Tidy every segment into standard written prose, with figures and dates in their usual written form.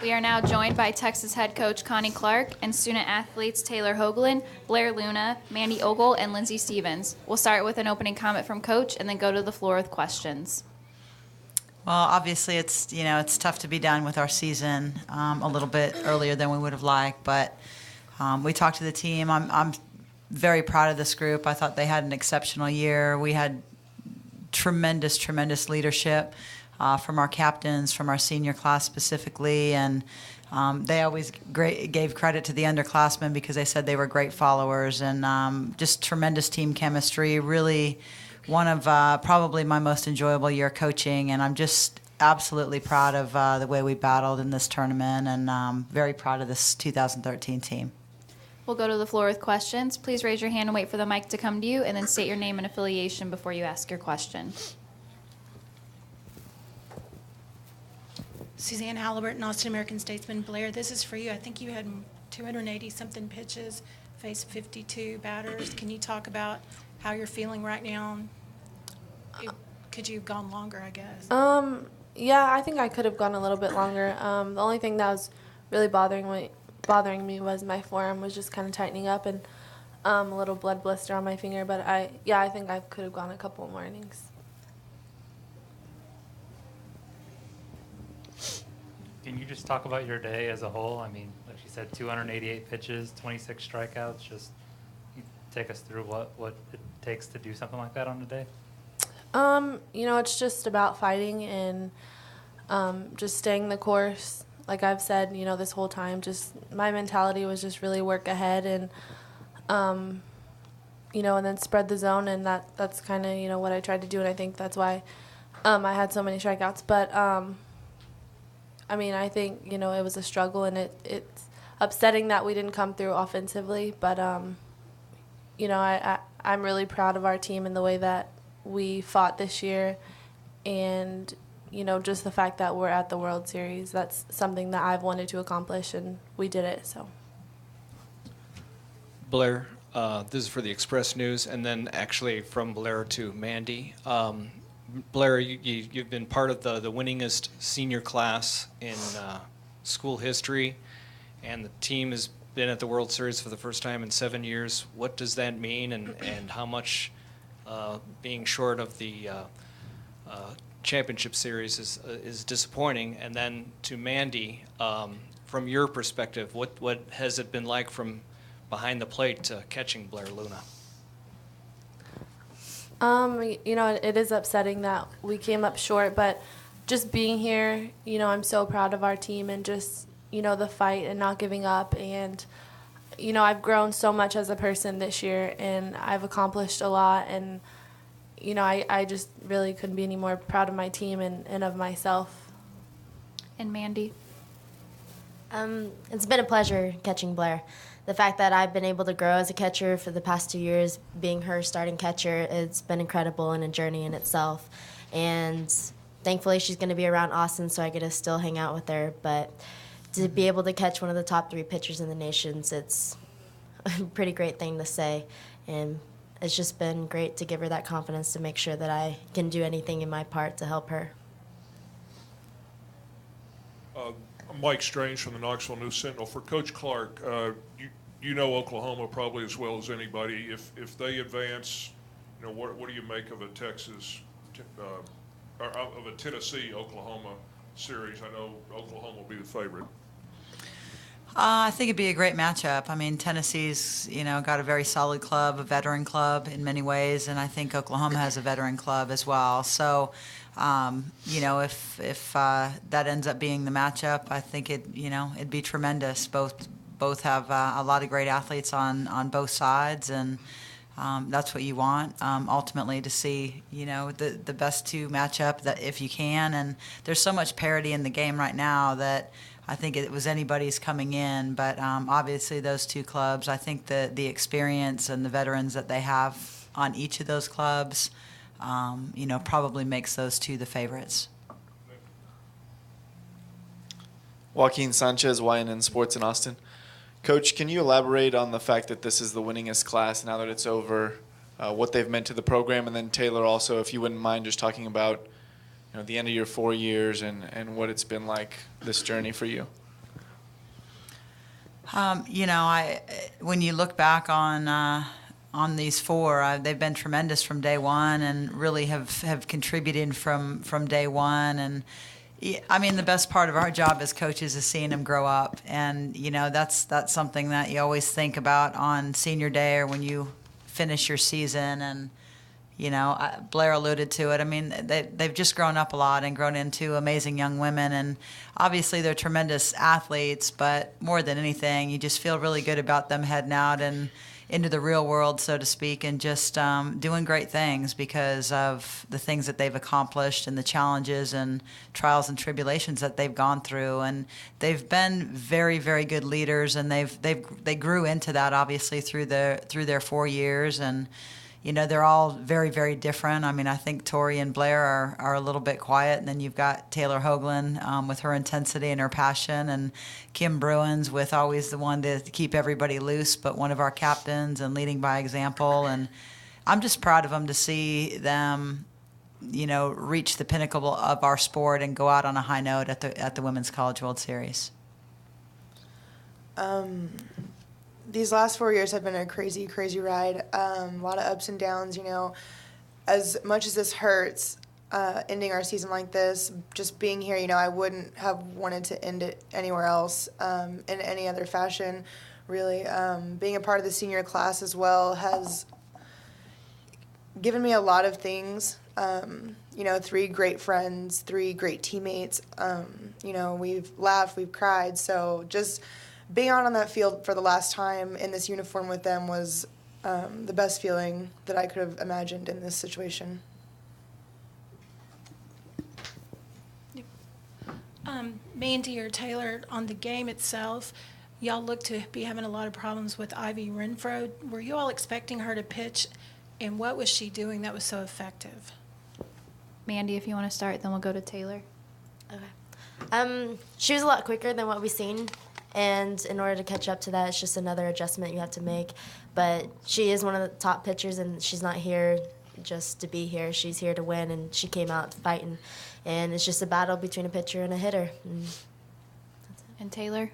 We are now joined by Texas head coach Connie Clark and student athletes Taylor Hoagland, Blair Luna, Mandy Ogle, and Lindsay Stevens. We'll start with an opening comment from Coach and then go to the floor with questions. Well, obviously it's tough to be done with our season a little bit earlier than we would have liked, but we talked to the team. I'm very proud of this group. I thought they had an exceptional year. We had tremendous leadership from our captains, from our senior class specifically, and they always gave credit to the underclassmen because they said they were great followers, and just tremendous team chemistry. Really one of probably my most enjoyable year coaching, and I'm just absolutely proud of the way we battled in this tournament, and very proud of this 2013 team. We'll go to the floor with questions. Please raise your hand and wait for the mic to come to you, and then state your name and affiliation before you ask your question. Suzanne Halliburton, Austin American Statesman. Blair, this is for you. I think you had 280-something pitches, faced 52 batters. Can you talk about how you're feeling right now? Could you have gone longer, I guess? Yeah, I think I could have gone a little bit longer. The only thing that was really bothering me was my forearm was just kind of tightening up and a little blood blister on my finger. But I think I could have gone a couple more innings. Can you just talk about your day as a whole? I mean, like you said, 288 pitches, 26 strikeouts. Just take us through what it takes to do something like that on a day. It's just about fighting and just staying the course. Like I've said, this whole time, just my mentality was just really work ahead and, and then spread the zone, and that's kind of, what I tried to do, and I think that's why I had so many strikeouts. But, I think, it was a struggle, and it's upsetting that we didn't come through offensively. But, I'm really proud of our team and the way that we fought this year. And, just the fact that we're at the World Series, that's something that I've wanted to accomplish, and we did it. So, Blair, this is for the Express News, and then actually from Blair to Mandy. Blair, you've been part of the winningest senior class in school history, and the team has been at the World Series for the first time in 7 years. What does that mean, and how much being short of the championship series is disappointing? And then to Mandy, from your perspective, what has it been like from behind the plate catching Blair Luna? It is upsetting that we came up short, but just being here, I'm so proud of our team and just, the fight and not giving up. And, I've grown so much as a person this year, and I've accomplished a lot. And, I just really couldn't be any more proud of my team and of myself. And Mandy? It's been a pleasure catching Blair. The fact that I've been able to grow as a catcher for the past 2 years, being her starting catcher, it's been incredible and a journey in itself. And thankfully she's going to be around Austin, so I get to still hang out with her. But to be able to catch one of the top 3 pitchers in the nation, it's a pretty great thing to say. And it's just been great to give her that confidence to make sure that I can do anything in my part to help her. I'm Mike Strange from the Knoxville News Sentinel. For Coach Clark, you know Oklahoma probably as well as anybody. If they advance, what do you make of a Texas or of a Tennessee-Oklahoma series? I know Oklahoma will be the favorite. I think it'd be a great matchup. I mean, Tennessee's, got a very solid club, a veteran club in many ways, and I think Oklahoma has a veteran club as well. So, if that ends up being the matchup, I think it'd be tremendous. Both have a lot of great athletes on both sides, and that's what you want ultimately, to see the best two match up that if you can. And there's so much parity in the game right now that I think it was anybody's coming in, but obviously those two clubs, I think the experience and the veterans that they have on each of those clubs, probably makes those two the favorites. Joaquin Sanchez, YNN Sports in Austin. Coach, can you elaborate on the fact that this is the winningest class now that it's over, what they've meant to the program? And then Taylor, also, if you wouldn't mind just talking about the end of your 4 years and what it's been like, this journey for you. When you look back on these four, they've been tremendous from day one, and really have contributed from day one. And I mean, the best part of our job as coaches is seeing them grow up, and that's something that you always think about on senior day or when you finish your season. And Blair alluded to it. I mean, they've just grown up a lot and grown into amazing young women. And obviously they're tremendous athletes, but more than anything, you just feel really good about them heading out and into the real world, so to speak, and just doing great things because of the things that they've accomplished and the challenges and trials and tribulations that they've gone through. And they've been very, very good leaders, and they grew into that obviously through their 4 years. And they're all very, very different. I mean, I think Tori and Blair are a little bit quiet, and then you've got Taylor Hoagland with her intensity and her passion, and Kim Bruins with always the one to keep everybody loose, but one of our captains and leading by example. And I'm just proud of them to see them, reach the pinnacle of our sport and go out on a high note at the Women's College World Series. These last 4 years have been a crazy, crazy ride. A lot of ups and downs, As much as this hurts, ending our season like this, just being here, I wouldn't have wanted to end it anywhere else in any other fashion, really. Being a part of the senior class as well has given me a lot of things. 3 great friends, 3 great teammates. We've laughed, we've cried, so just being out on that field for the last time in this uniform with them was the best feeling that I could have imagined in this situation. Mandy or Taylor, on the game itself, y'all look to be having a lot of problems with Ivy Renfro. Were you all expecting her to pitch, and what was she doing that was so effective? Mandy, if you want to start, then we'll go to Taylor. Okay. She was a lot quicker than what we've seen. And in order to catch up to that, it's just another adjustment you have to make. But she is one of the top pitchers, and she's not here just to be here. She's here to win, and she came out fighting. And it's just a battle between a pitcher and a hitter. And Taylor?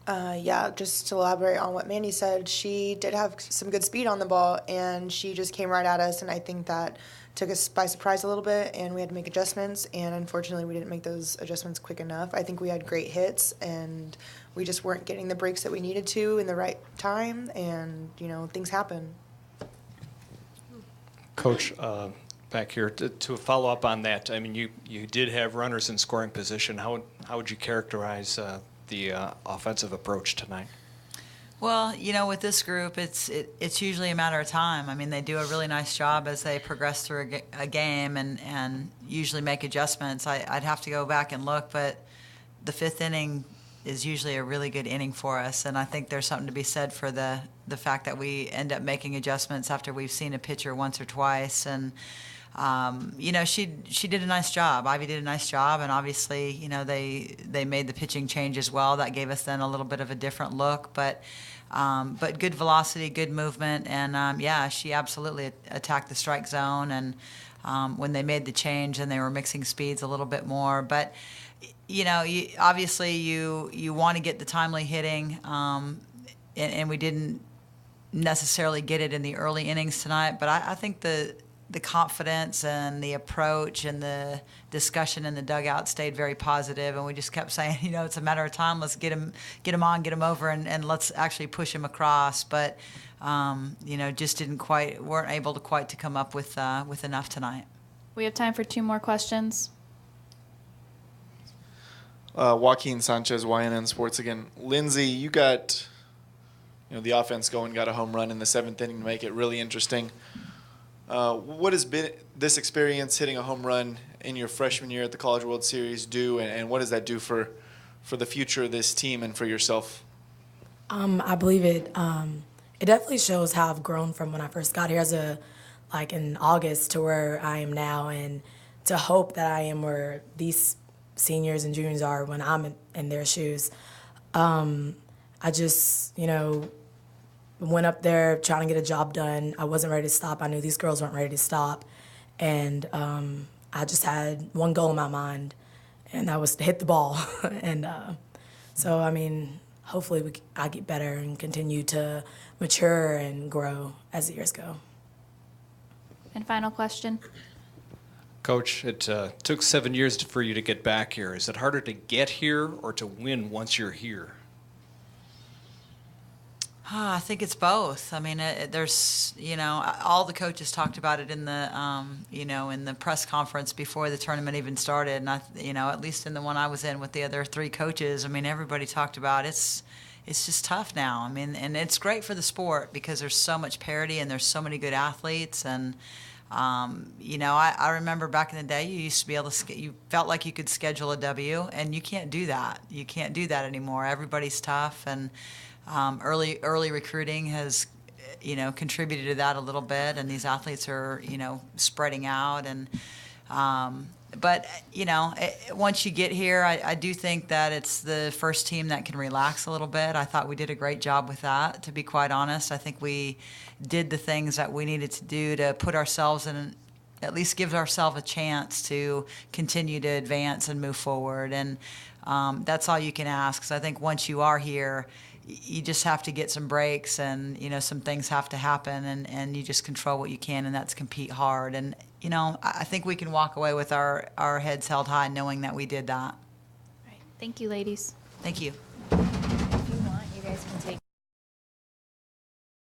Just to elaborate on what Mandy said, she did have some good speed on the ball, and she just came right at us, and I think that took us by surprise a little bit, and we had to make adjustments, and unfortunately we didn't make those adjustments quick enough. I think we had great hits, and we just weren't getting the breaks that we needed to in the right time, and, things happen. Coach, back here, to follow up on that, I mean, you did have runners in scoring position. How would you characterize the offensive approach tonight? Well, with this group, it's usually a matter of time. I mean, they do a really nice job as they progress through a game and usually make adjustments. I'd have to go back and look, but the 5th inning is usually a really good inning for us, and I think there's something to be said for the fact that we end up making adjustments after we've seen a pitcher once or twice. And she did a nice job. Ivy did a nice job, and obviously, they made the pitching change as well. That gave us then a little bit of a different look, but good velocity, good movement, and she absolutely attacked the strike zone. And when they made the change, and they were mixing speeds a little bit more, but obviously you want to get the timely hitting, and we didn't necessarily get it in the early innings tonight. But I think the confidence and the approach and the discussion in the dugout stayed very positive, and we just kept saying, it's a matter of time. Let's get him on, get him over, and let's actually push him across. But just weren't able to quite come up with enough tonight. We have time for 2 more questions. Joaquin Sanchez, YNN Sports again. Lindsay, you got the offense going, got a home run in the 7th inning to make it really interesting. What has been this experience hitting a home run in your freshman year at the College World Series do, and what does that do for the future of this team and for yourself? I believe it definitely shows how I've grown from when I first got here in August to where I am now, and to hope that I am where these seniors and juniors are when I'm in their shoes. I just, went up there trying to get a job done. I wasn't ready to stop. I knew these girls weren't ready to stop. And I just had one goal in my mind, and that was to hit the ball. And so, hopefully I get better and continue to mature and grow as the years go. And final question. Coach, it took 7 years for you to get back here. Is it harder to get here or to win once you're here? I think it's both. I mean, there's, all the coaches talked about it in the, in the press conference before the tournament even started. And at least in the one I was in with the other 3 coaches, I mean, everybody talked about it's just tough now. I mean, and it's great for the sport because there's so much parity and there's so many good athletes. And, I remember back in the day, you used to be able to, you felt like you could schedule a W, and you can't do that. You can't do that anymore. Everybody's tough, and early recruiting has, contributed to that a little bit, and these athletes are, spreading out. And, but, once you get here, I do think that it's the first team that can relax a little bit. I thought we did a great job with that, to be quite honest. I think we did the things that we needed to do to put ourselves in, at least give ourselves a chance to continue to advance and move forward. And that's all you can ask, because I think once you are here, you just have to get some breaks, and some things have to happen, and you just control what you can, and that's compete hard. And I think we can walk away with our heads held high, knowing that we did that. Thank you, ladies. Thank you. If you want, you guys can take